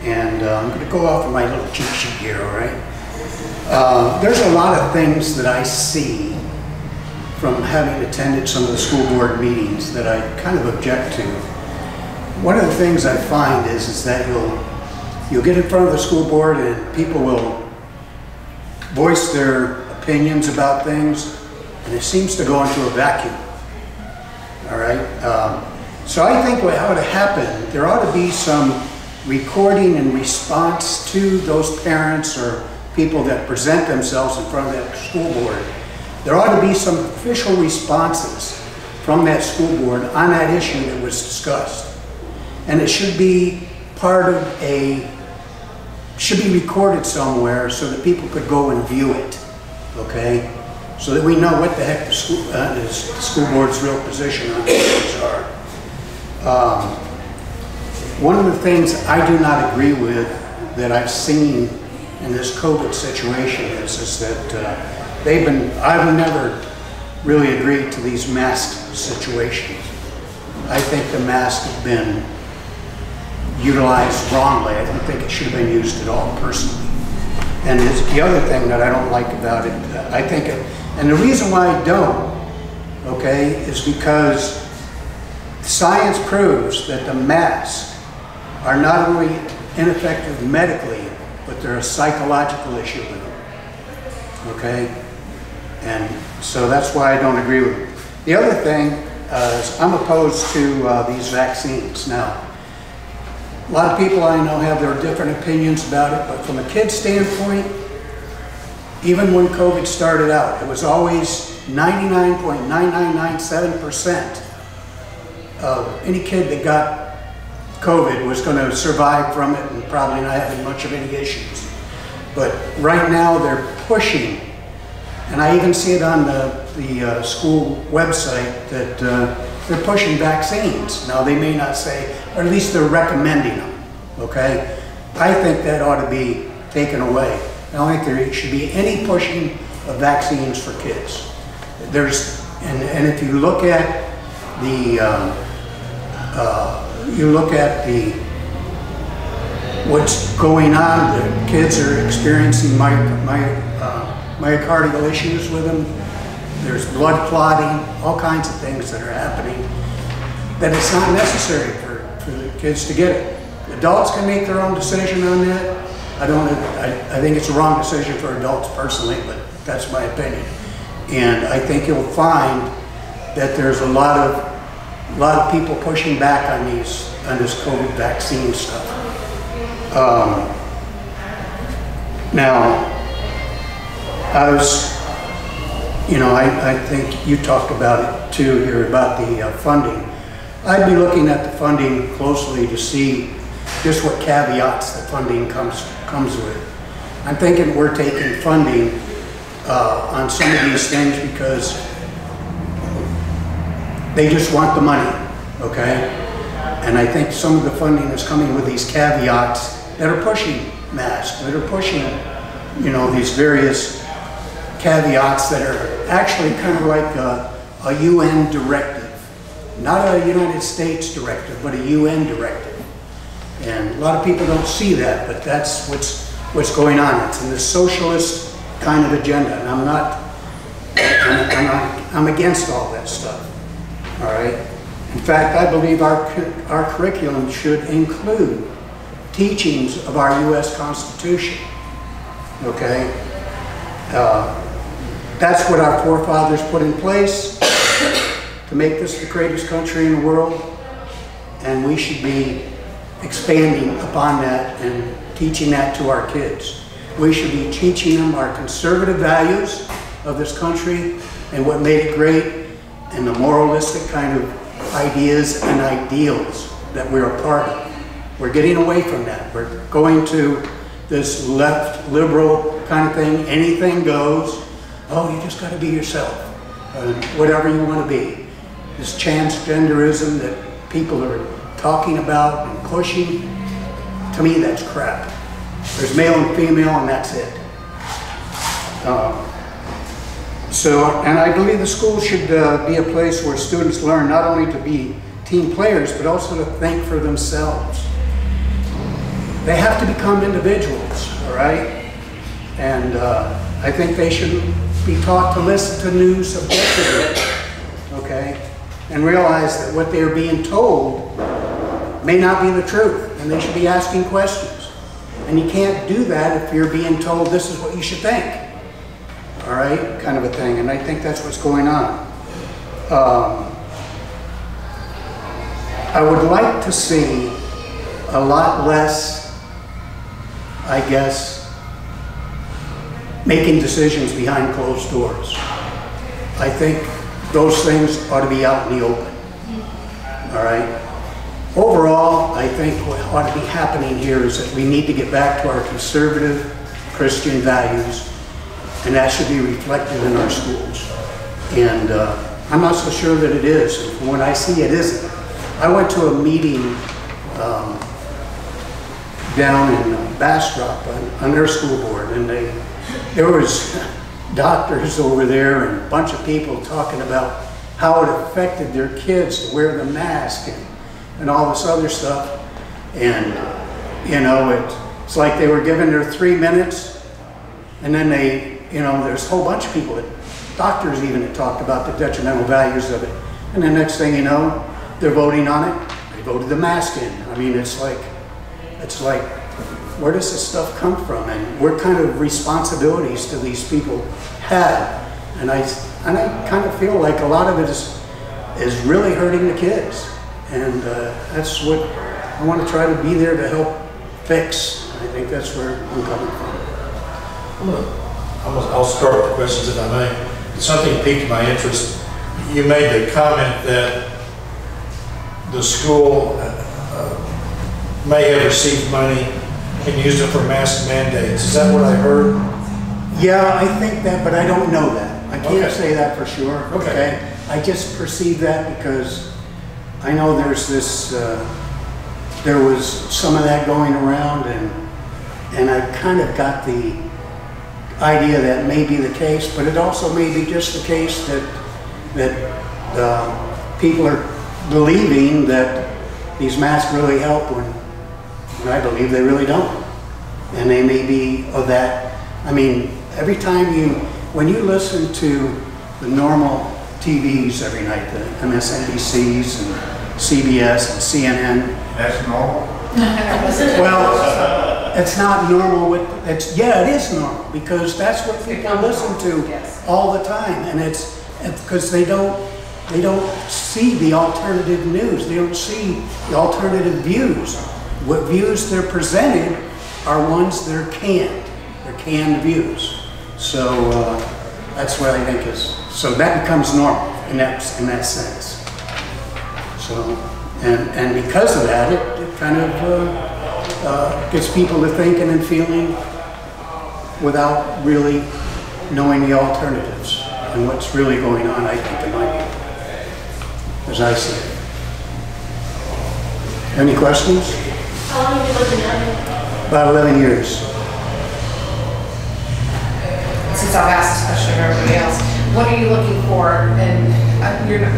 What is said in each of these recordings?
And I'm going to go off of my little cheat sheet here, all right? There's a lot of things that I see from having attended some of the school board meetings that I kind of object to. One of the things I find is that you'll get in front of the school board and people will voice their opinions about things, and it seems to go into a vacuum. All right. So I think what ought to happen, there ought to be some recording in response to those parents or people that present themselves in front of that school board. There ought to be some official responses from that school board on that issue that was discussed. And it should be part of should be recorded somewhere so that people could go and view it, okay? So that we know what the heck the school board's real position on things are. One of the things I do not agree with that I've seen in this COVID situation is that I've never really agreed to these mask situations. I think the masks have been utilized wrongly. I don't think it should have been used at all, personally. And it's the other thing that I don't like about it, and the reason why I don't, okay, is because science proves that the masks are not only ineffective medically, but they're a psychological issue with them, okay? And so that's why I don't agree with them. The other thing is I'm opposed to these vaccines. Now, a lot of people I know have their different opinions about it, but from a kid's standpoint, even when COVID started out, it was always 99.9997% of any kid that got COVID was going to survive from it and probably not having much of any issues. But right now they're pushing, and I even see it on the school website that they're pushing vaccines. Now they may not say, or at least they're recommending them, okay? I think that ought to be taken away. I don't think there should be any pushing of vaccines for kids. And if you look at what's going on, the kids are experiencing myocardial issues with them. There's blood clotting, all kinds of things that are happening, that it's not necessary for the kids to get it. Adults can make their own decision on that. I think it's a wrong decision for adults personally, but that's my opinion. And I think you'll find that there's a lot of people pushing back on this COVID vaccine stuff. Now, I think you talked about it too here about the funding. I'd be looking at the funding closely to see just what caveats the funding comes with. I'm thinking we're taking funding on some of these things because they just want the money, okay? And I think some of the funding is coming with these caveats that are pushing masks, that are pushing, these various caveats that are actually kind of like a UN directive. Not a United States directive, but a UN directive. And a lot of people don't see that, but that's what's going on. It's in the socialist kind of agenda, and I'm against all that stuff. All right. In fact, I believe our curriculum should include teachings of our U.S. Constitution. Okay. That's what our forefathers put in place to make this the greatest country in the world, and we should be expanding upon that and teaching that to our kids. We should be teaching them our conservative values of this country and what made it great, and the moralistic kind of ideas and ideals that we're a part of. We're getting away from that. We're going to this left liberal kind of thing. Anything goes. Oh, you just got to be yourself. Whatever you want to be. This transgenderism that people are talking about and pushing, to me that's crap. There's male and female and that's it. And I believe the school should be a place where students learn not only to be team players, but also to think for themselves. they have to become individuals, all right? And I think they should be taught to listen to news objectively, okay? And realize that what they're being told may not be the truth, and they should be asking questions. And you can't do that if you're being told this is what you should think, all right? Kind of a thing, and I think that's what's going on. I would like to see a lot less, I guess, making decisions behind closed doors. I think those things ought to be out in the open, all right? Overall, I think what ought to be happening here is that we need to get back to our conservative Christian values, and that should be reflected in our schools. And I'm not so sure that it is. And from what I see, it isn't. I went to a meeting down in Bastrop on their school board, and there was doctors over there and a bunch of people talking about how it affected their kids to wear the mask and all this other stuff. And you know, it's like they were given their 3 minutes, and then there's a whole bunch of people, doctors even, that talked about the detrimental values of it. And the next thing you know, they're voting on it. They voted the mask in. I mean, it's like, where does this stuff come from? And what kind of responsibilities do these people have? And I kind of feel like a lot of it is really hurting the kids. And that's what I want to try to be there to help fix. I think that's where I'm coming from. I'll start with the questions if I may. Something piqued my interest. You made the comment that the school may have received money and used it for mask mandates. Is that what I heard? Yeah, I think that, but I don't know that. I can't say that for sure. Okay. I just perceive that because I know there's this, there was some of that going around, and I kind of got the idea that may be the case, but it also may be just the case that people are believing that these masks really help when I believe they really don't. And they may be of that. I mean, every time when you listen to the normal TVs every night, the MSNBCs and CBS and CNN. That's normal? Well, it's not normal. Yeah, it is normal, because that's what people listen to all the time, and it's because they don't see the alternative news. They don't see the alternative views. What views they're presented are ones that are canned. They're canned views. So that's what I think is. So that becomes normal in that sense. So and because of that, it kind of gets people to thinking and feeling without really knowing the alternatives and what's really going on, I think, in my view, as I see it. Any questions? How long have you lived in Duane? About 11 years. Since I've asked this question of everybody else, what are you looking for? And you're not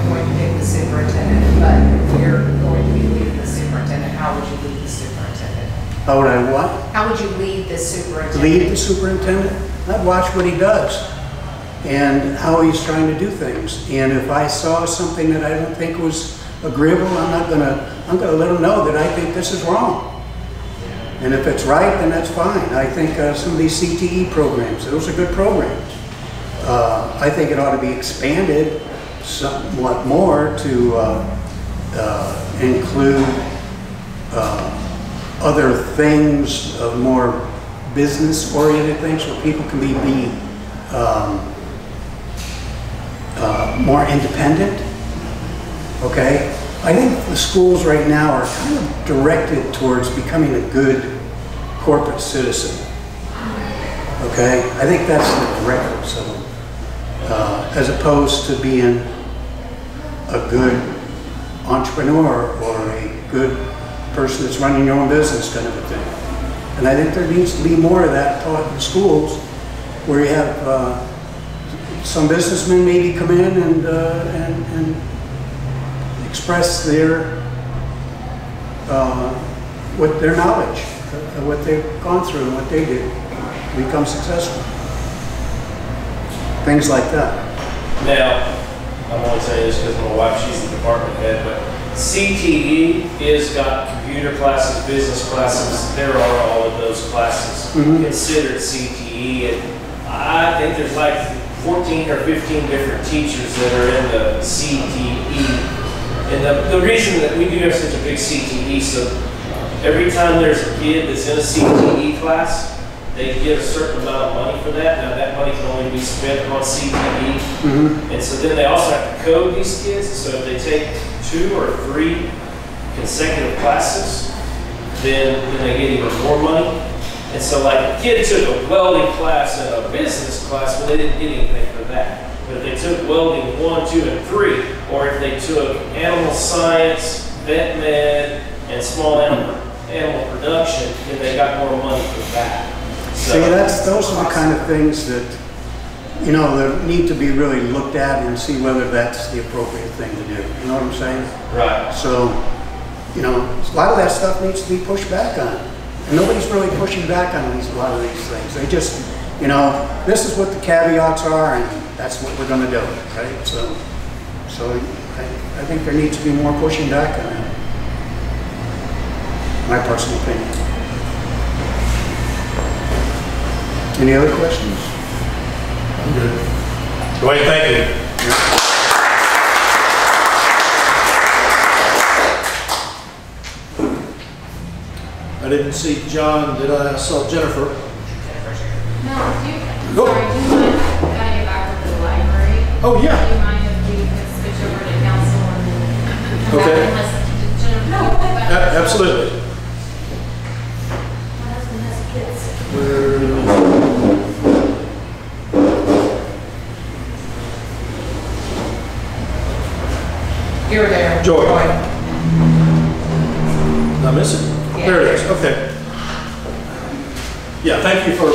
going to be the superintendent, but you're going to be leading the superintendent. How would you lead the superintendent? How would I what? How would you lead the superintendent? Lead the superintendent? I'd watch what he does and how he's trying to do things. And if I saw something that I don't think was agreeable, I'm gonna let him know that I think this is wrong. And if it's right, then that's fine. I think some of these CTE programs, those are good programs. I think it ought to be expanded somewhat more to include other things, more business-oriented things, where people can be more independent. Okay, I think the schools right now are kind of directed towards becoming a good corporate citizen. Okay, I think that's the directive. So, as opposed to being a good entrepreneur or a good person that's running your own business, kind of a thing. And I think there needs to be more of that taught in schools, where you have some businessmen maybe come in and express their with their knowledge, of what they've gone through and what they did to become successful. Things like that. Now, I'm only saying this because my wife, she's the department head, but CTE is got computer classes, business classes. There are all of those classes considered CTE, and I think there's like 14 or 15 different teachers that are in the CTE. And the reason that we do have such a big CTE, so every time there's a kid that's in a CTE class, they get a certain amount of money for that. Now that money can only be spent on CTE. And so then they also have to code these kids. So if they take 2 or 3 consecutive classes, then they get even more money. And so like a kid took a welding class and a business class, but they didn't get anything for that. But if they took welding 1, 2, and 3, or if they took animal science, vet med, and small animal production, then they got more money for that. So, see, those are the kind of things that, you know, that need to be really looked at and see whether that's the appropriate thing to do. You know what I'm saying? right. So, you know, a lot of that stuff needs to be pushed back on. And nobody's really pushing back on a lot of these things. They just, you know, this is what the caveats are and that's what we're going to do, right? So I think there needs to be more pushing back on that. My personal opinion. Any other questions? I'm good. Duane, thank you. I didn't see John, did I? I saw Jennifer. No, Go. sorry, do you mind, I gotta get back over to the library. Oh, yeah. Do you mind if we could switch over to council and then come Okay. back unless Jennifer? No, Absolutely. my husband has kids. You're there. Joy. Did I miss it? Yeah. There it is, okay. Yeah, thank you for